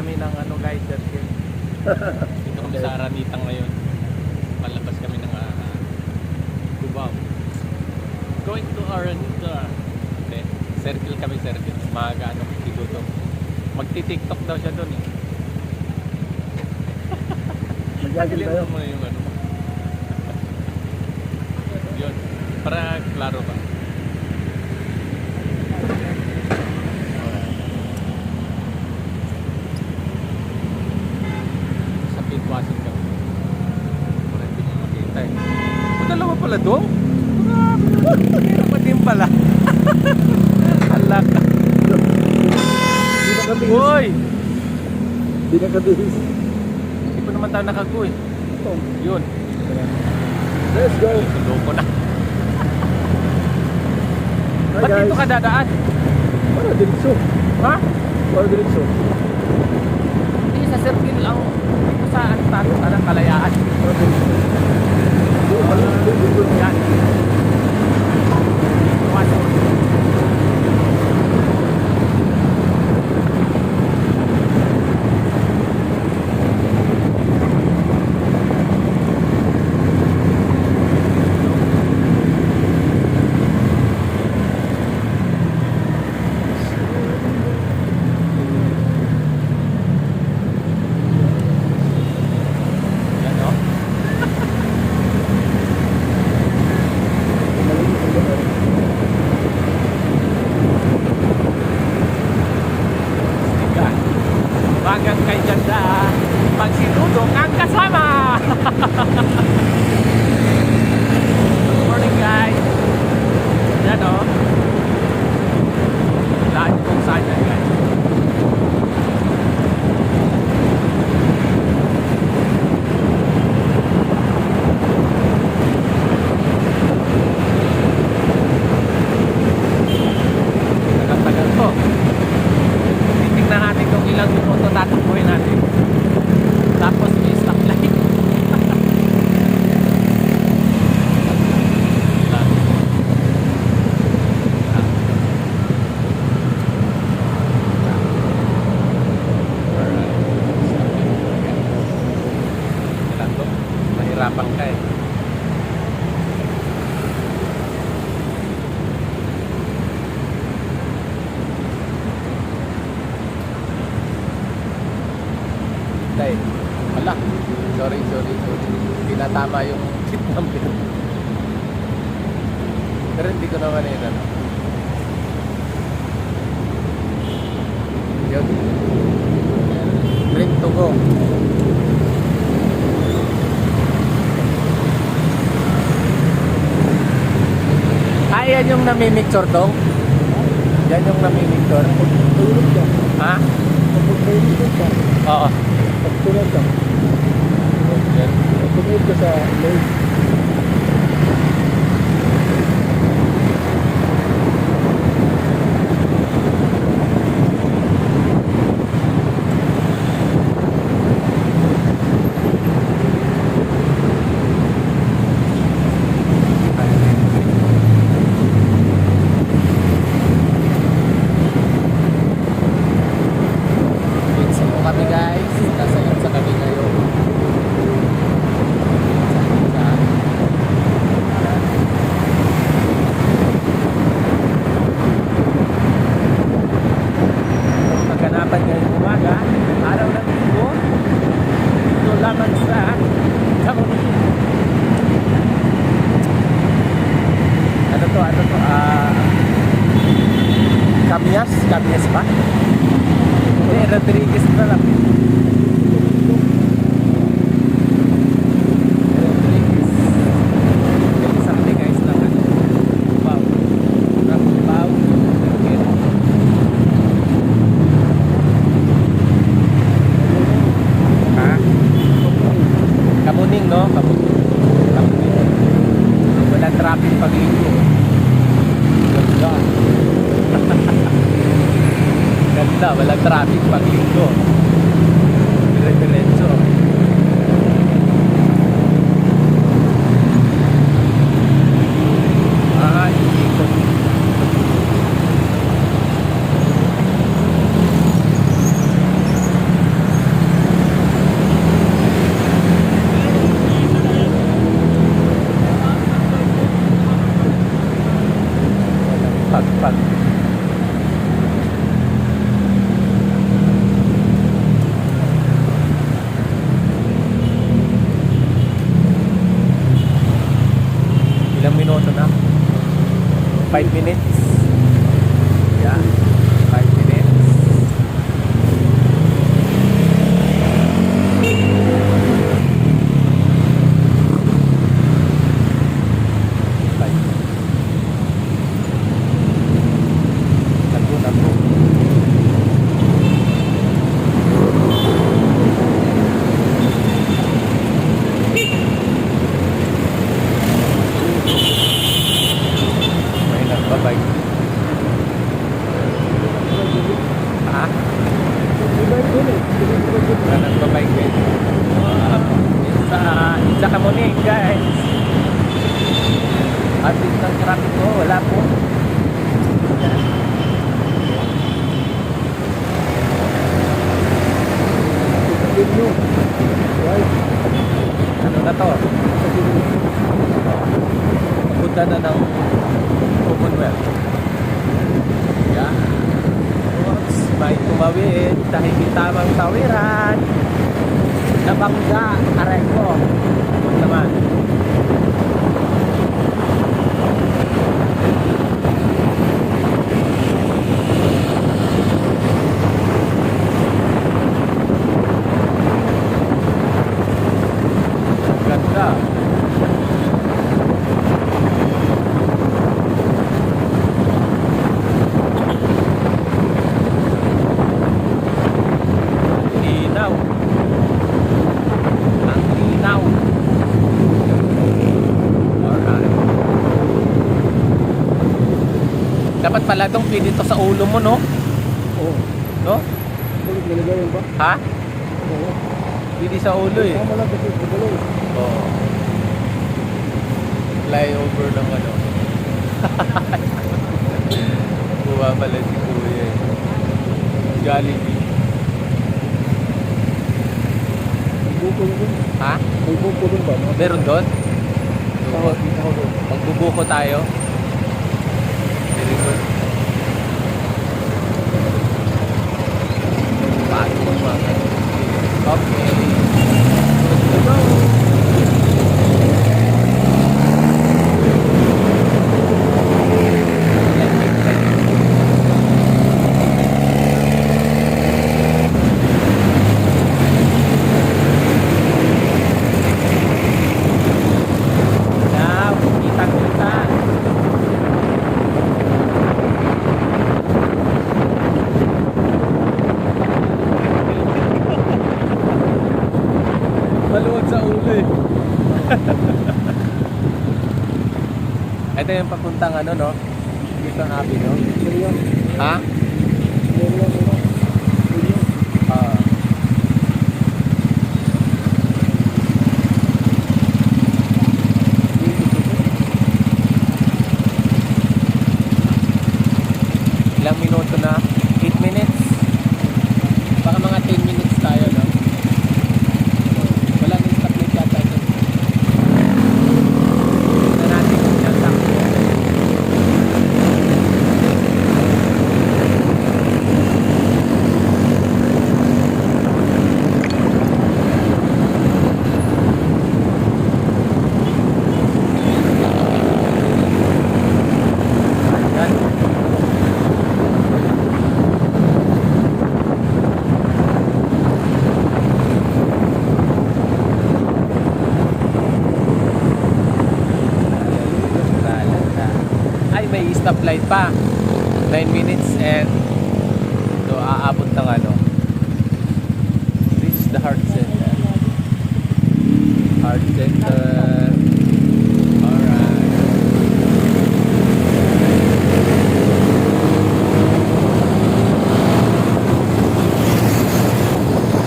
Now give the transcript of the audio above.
kami ng ano guys, circle. Dito kami sa Aranita ngayon. Palabas kami ng Cubao. Going to Aranita. Okay. Circle kami, circle. Maaga ano, dito. Magti-TikTok daw siya doon eh. Mag-jagil tayo. Mo na yung ano. Yun. Para klaro ba? Sa pitwasin ka. Para hindi mo makita eh. O dalawa pala doon? Meron pa din pala. Alak. Di na kabihis. Uy! Di na kabihis. Hindi pa naman tayo nakagoy. Oh. Yun. Let's go. Loko na. Hi Ba't dito guys. ka dadaan? Para diretso. Ha? Para diretso. Hindi sa circle lang. Dito sa anong kalayaan. Para diretso. Yan. Iwasan. Yan no? Siga. Bagang kay ganda. Pag sinudong ang kasama. Good morning guys. Yan o. Lahat kung saan yan guys. Tagal-tagal to. Titignan natin kung ilang minuto tatakbuhin natin. Tapos may stop light. Mahirapan ka eh. Tay, wala. Sorry. Hindi na tama yung seat number. Pero hindi ko naman yun ano. Yun. Green to go. Yan yung namimicture dong? Yan yung namimicture? Pagtulog ka. Ha? Pagtulog ka. Oo. Pagtulog ka. Yan. Pagtulog ka sa lane. Kami guys, nasa yun sa kami ngayon. Maganapan ngayong umaga, araw ng linggo, dito lamang sa Kamuning. Ano to? Kamias ba? Hindi, Rodriguez na lang. Rodriguez. Yung sabi guys lang ano. Wow. Wow. Ha? Kamuning no? Kamuning. Wala traffic pag linggo. Ganda. Ganda, walang traffic pag linggo. Dire-diretso. Ikot. minuto na. 5 minutes. Yeah. 5 minutes. Tago. May nagbabay. Ha? Iba yun eh. May nagbabay guys. Isa ka muna guys. Atin ng traffic ko, wala po. Yan. Sabihin nyo. Right. Ano na to? Punta na ng Commonwealth. Yeah. Oops, may tumawid dahil may tamang tawiran. Nabangga, aray ko. Huwag naman. Ganda. Inaw. Ang inaw. Alright. Dapat pala itong pin dito sa ulo mo, no? Oo. No? Ulit nilagay yun ba? Ha? Oo. Hindi sa ulo eh. Tama lang kasi sa dalaw. Oo. Flyover ng ano. Kuha pala si Kuya eh. Jollibee. May buko dun. Ha? May buko dun ba? Meron doon? Tawag din ako dun. Magbubuko tayo. Very good. Bago mga. Okay. Let's go. Now, kita-kita. Maluwag sa ulo eh. Ito yung papuntang ano, no? Dito ang api, no? Million. Ha? Million. Million. Ah. Ilang minuto na? 8 minutes? Baka mga 10 minutes tayo, no? Wala nang stoplight yata ito. Tignan natin kung saan takbo. Ayan. Ay, may stoplight pa. 9 minutes and so aabot ng ano. This is the heart center. Heart center.